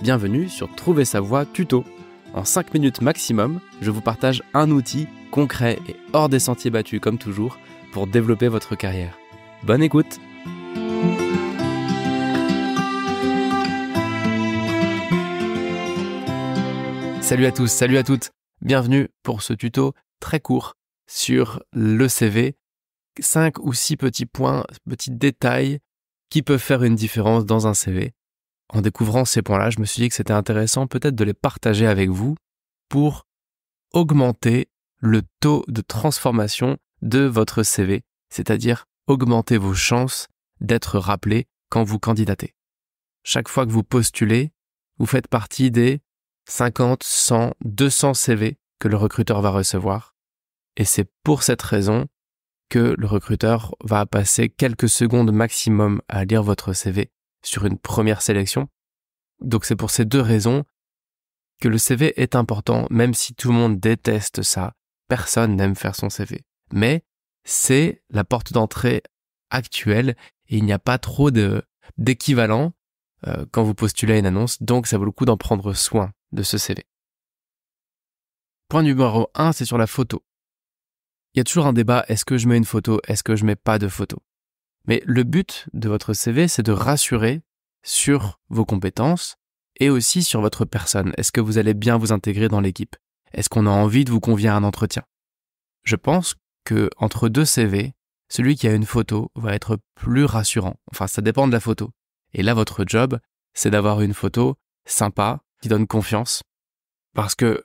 Bienvenue sur Trouver sa voie tuto. En 5 minutes maximum, je vous partage un outil concret et hors des sentiers battus comme toujours pour développer votre carrière. Bonne écoute! Salut à tous, salut à toutes! Bienvenue pour ce tuto très court sur le CV. 5 ou 6 petits points, petits détails qui peuvent faire une différence dans un CV. En découvrant ces points-là, je me suis dit que c'était intéressant peut-être de les partager avec vous pour augmenter le taux de transformation de votre CV, c'est-à-dire augmenter vos chances d'être rappelé quand vous candidatez. Chaque fois que vous postulez, vous faites partie des 50, 100, 200 CV que le recruteur va recevoir. Et c'est pour cette raison que le recruteur va passer quelques secondes maximum à lire votre CV sur une première sélection. Donc c'est pour ces deux raisons que le CV est important, même si tout le monde déteste ça. Personne n'aime faire son CV. Mais c'est la porte d'entrée actuelle et il n'y a pas trop d'équivalent quand vous postulez à une annonce, donc ça vaut le coup d'en prendre soin de ce CV. Point numéro 1, c'est sur la photo. Il y a toujours un débat, est-ce que je mets une photo, est-ce que je mets pas de photo? Mais le but de votre CV, c'est de rassurer sur vos compétences et aussi sur votre personne. Est-ce que vous allez bien vous intégrer dans l'équipe? Est-ce qu'on a envie de vous convier à un entretien? Je pense que entre deux CV, celui qui a une photo va être plus rassurant. Enfin, ça dépend de la photo. Et là, votre job, c'est d'avoir une photo sympa, qui donne confiance, parce que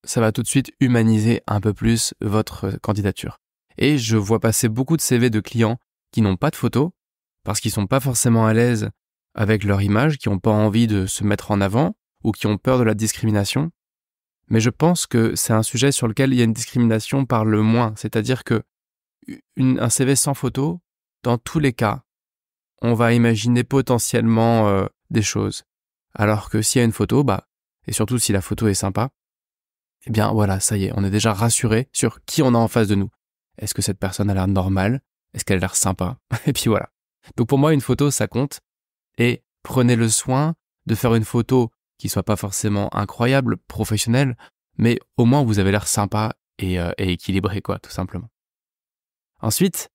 ça va tout de suite humaniser un peu plus votre candidature. Et je vois passer beaucoup de CV de clients qui n'ont pas de photo, parce qu'ils sont pas forcément à l'aise avec leur image, qui n'ont pas envie de se mettre en avant, ou qui ont peur de la discrimination. Mais je pense que c'est un sujet sur lequel il y a une discrimination par le moins. C'est-à-dire que un CV sans photo, dans tous les cas, on va imaginer potentiellement des choses. Alors que s'il y a une photo, et surtout si la photo est sympa, eh bien voilà, ça y est, on est déjà rassuré sur qui on a en face de nous. Est-ce que cette personne a l'air normale? Est-ce qu'elle a l'air sympa? Et puis voilà. Donc pour moi, une photo, ça compte. Et prenez le soin de faire une photo qui soit pas forcément incroyable, professionnelle, mais au moins vous avez l'air sympa et équilibré, quoi, tout simplement. Ensuite,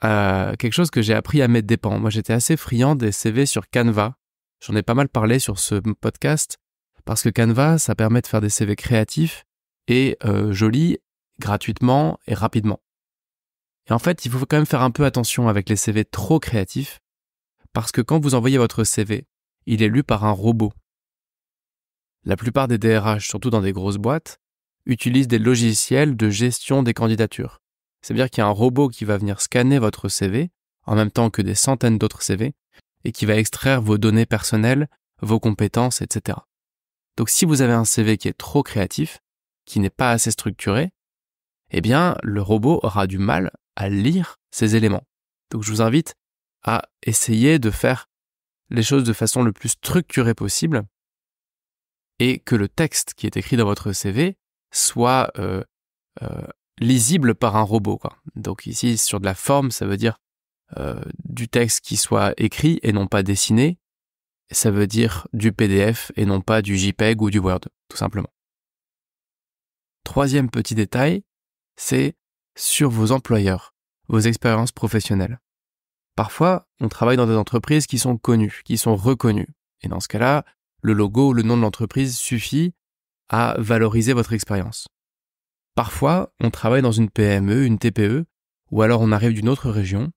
quelque chose que j'ai appris à mes dépens. Moi, j'étais assez friand des CV sur Canva. J'en ai pas mal parlé sur ce podcast parce que Canva, ça permet de faire des CV créatifs et jolis, gratuitement et rapidement. Et en fait, il faut quand même faire un peu attention avec les CV trop créatifs parce que quand vous envoyez votre CV, il est lu par un robot. La plupart des DRH, surtout dans des grosses boîtes, utilisent des logiciels de gestion des candidatures. C'est-à-dire qu'il y a un robot qui va venir scanner votre CV en même temps que des centaines d'autres CV et qui va extraire vos données personnelles, vos compétences, etc. Donc si vous avez un CV qui est trop créatif, qui n'est pas assez structuré, eh bien le robot aura du mal à lire ces éléments. Donc je vous invite à essayer de faire les choses de façon le plus structurée possible et que le texte qui est écrit dans votre CV soit lisible par un robot, quoi. Donc ici, sur de la forme, ça veut dire du texte qui soit écrit et non pas dessiné. Ça veut dire du PDF et non pas du JPEG ou du Word, tout simplement. Troisième petit détail, c'est sur vos employeurs, vos expériences professionnelles. Parfois, on travaille dans des entreprises qui sont connues, qui sont reconnues. Et dans ce cas-là, le logo ou le nom de l'entreprise suffit à valoriser votre expérience. Parfois, on travaille dans une PME, une TPE, ou alors on arrive d'une autre région.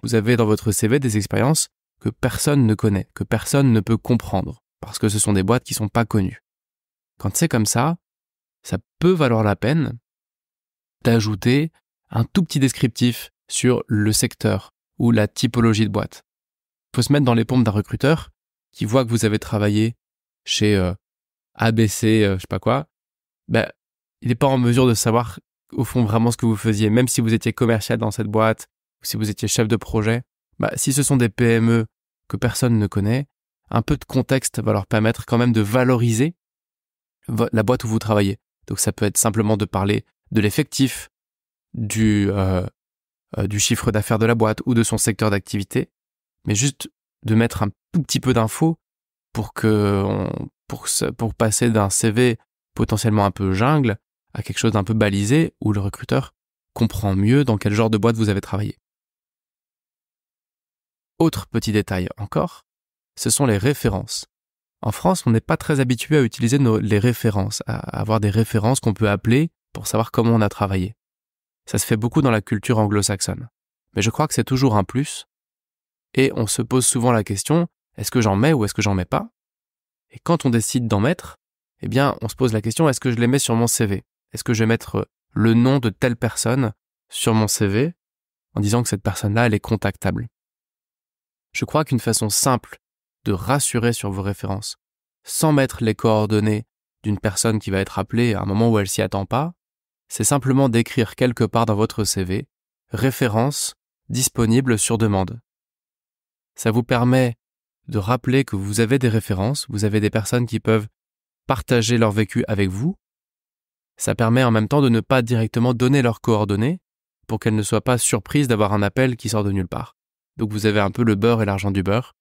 Vous avez dans votre CV des expériences que personne ne connaît, que personne ne peut comprendre, parce que ce sont des boîtes qui sont pas connues. Quand c'est comme ça peut valoir la peine d'ajouter un tout petit descriptif sur le secteur ou la typologie de boîte. Il faut se mettre dans les pompes d'un recruteur qui voit que vous avez travaillé chez ABC, je sais pas quoi. Il n'est pas en mesure de savoir au fond vraiment ce que vous faisiez, même si vous étiez commercial dans cette boîte ou si vous étiez chef de projet. Si ce sont des PME que personne ne connaît, un peu de contexte va leur permettre quand même de valoriser la boîte où vous travaillez. Donc ça peut être simplement de parler de l'effectif, du chiffre d'affaires de la boîte ou de son secteur d'activité, mais juste de mettre un tout petit peu d'infos pour passer d'un CV potentiellement un peu jungle à quelque chose d'un peu balisé où le recruteur comprend mieux dans quel genre de boîte vous avez travaillé. Autre petit détail encore, ce sont les références. En France, on n'est pas très habitué à utiliser les références, à avoir des références qu'on peut appeler pour savoir comment on a travaillé. Ça se fait beaucoup dans la culture anglo-saxonne. Mais je crois que c'est toujours un plus. Et on se pose souvent la question, est-ce que j'en mets ou est-ce que j'en mets pas? Et quand on décide d'en mettre, eh bien, on se pose la question, est-ce que je les mets sur mon CV? Est-ce que je vais mettre le nom de telle personne sur mon CV en disant que cette personne-là, elle est contactable? Je crois qu'une façon simple de rassurer sur vos références, sans mettre les coordonnées d'une personne qui va être appelée à un moment où elle s'y attend pas, c'est simplement d'écrire quelque part dans votre CV « Référence disponible sur demande ». Ça vous permet de rappeler que vous avez des références, vous avez des personnes qui peuvent partager leur vécu avec vous. Ça permet en même temps de ne pas directement donner leurs coordonnées pour qu'elles ne soient pas surprises d'avoir un appel qui sort de nulle part. Donc vous avez un peu le beurre et l'argent du beurre.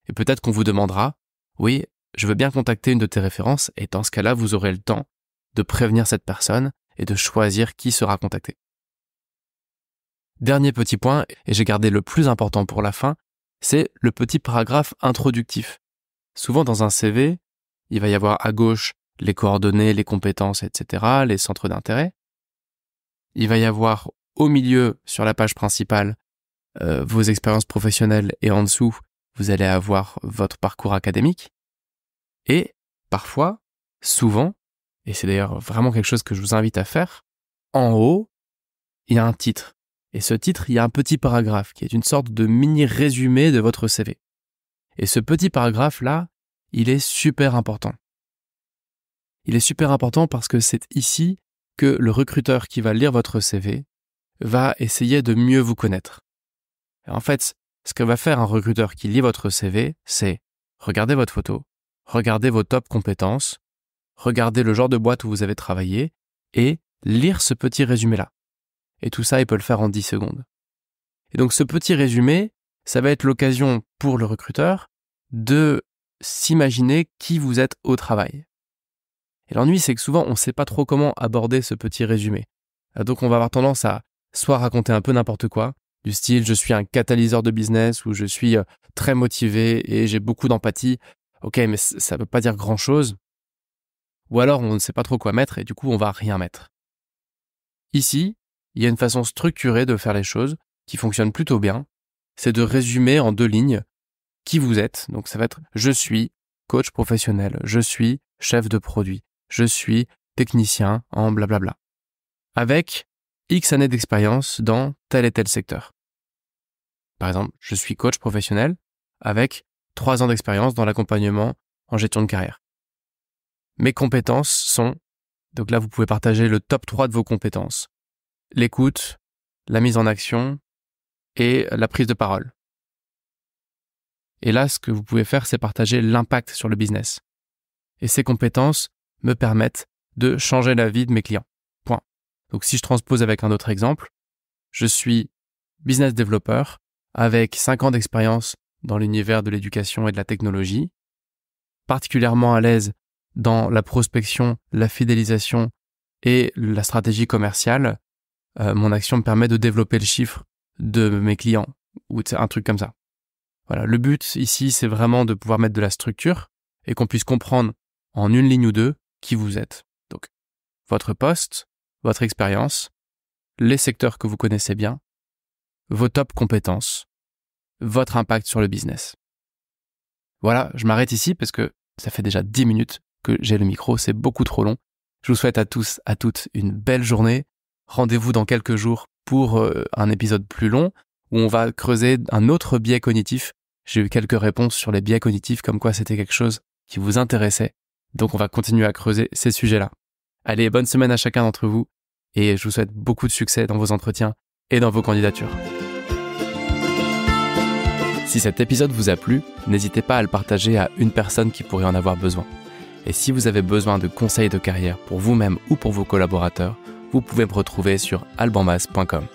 Et peut-être qu'on vous demandera « Oui, je veux bien contacter une de tes références » et dans ce cas-là, vous aurez le temps de prévenir cette personne et de choisir qui sera contacté. Dernier petit point, et j'ai gardé le plus important pour la fin, c'est le petit paragraphe introductif. Souvent dans un CV, il va y avoir à gauche les coordonnées, les compétences, etc., les centres d'intérêt. Il va y avoir au milieu, sur la page principale, vos expériences professionnelles et en dessous, vous allez avoir votre parcours académique. Et parfois, souvent, et c'est d'ailleurs vraiment quelque chose que je vous invite à faire, en haut, il y a un titre. Et ce titre, il y a un petit paragraphe qui est une sorte de mini-résumé de votre CV. Et ce petit paragraphe-là, il est super important. Il est super important parce que c'est ici que le recruteur qui va lire votre CV va essayer de mieux vous connaître. Et en fait, ce que va faire un recruteur qui lit votre CV, c'est regarder votre photo, regarder vos top compétences, regarder le genre de boîte où vous avez travaillé et lire ce petit résumé-là. Et tout ça, il peut le faire en 10 secondes. Et donc ce petit résumé, ça va être l'occasion pour le recruteur de s'imaginer qui vous êtes au travail. Et l'ennui, c'est que souvent, on ne sait pas trop comment aborder ce petit résumé. Donc on va avoir tendance à soit raconter un peu n'importe quoi, du style « je suis un catalyseur de business » ou « je suis très motivé et j'ai beaucoup d'empathie ». Ok, mais ça ne veut pas dire grand-chose. Ou alors on ne sait pas trop quoi mettre et du coup on va rien mettre. Ici, il y a une façon structurée de faire les choses qui fonctionne plutôt bien, c'est de résumer en 2 lignes qui vous êtes. Donc ça va être « je suis coach professionnel, je suis chef de produit, je suis technicien en blablabla », avec X années d'expérience dans tel et tel secteur. Par exemple, je suis coach professionnel avec 3 ans d'expérience dans l'accompagnement en gestion de carrière. Mes compétences sont, donc là vous pouvez partager le top 3 de vos compétences. L'écoute, la mise en action et la prise de parole. Et là, ce que vous pouvez faire, c'est partager l'impact sur le business. Et ces compétences me permettent de changer la vie de mes clients. Point. Donc si je transpose avec un autre exemple, je suis business developer avec 5 ans d'expérience dans l'univers de l'éducation et de la technologie, particulièrement à l'aise dans la prospection, la fidélisation et la stratégie commerciale. Mon action me permet de développer le chiffre de mes clients ou un truc comme ça. Voilà, le but ici, c'est vraiment de pouvoir mettre de la structure et qu'on puisse comprendre en 1 ligne ou 2 qui vous êtes. Donc, votre poste, votre expérience, les secteurs que vous connaissez bien, vos top compétences, votre impact sur le business. Voilà, je m'arrête ici parce que ça fait déjà 10 minutes que j'ai le micro, c'est beaucoup trop long. Je vous souhaite à tous, à toutes une belle journée. Rendez-vous dans quelques jours pour un épisode plus long où on va creuser un autre biais cognitif. J'ai eu quelques réponses sur les biais cognitifs comme quoi c'était quelque chose qui vous intéressait. Donc on va continuer à creuser ces sujets-là. Allez, bonne semaine à chacun d'entre vous et je vous souhaite beaucoup de succès dans vos entretiens et dans vos candidatures. Si cet épisode vous a plu, n'hésitez pas à le partager à une personne qui pourrait en avoir besoin. Et si vous avez besoin de conseils de carrière pour vous-même ou pour vos collaborateurs, vous pouvez me retrouver sur albanmas.com.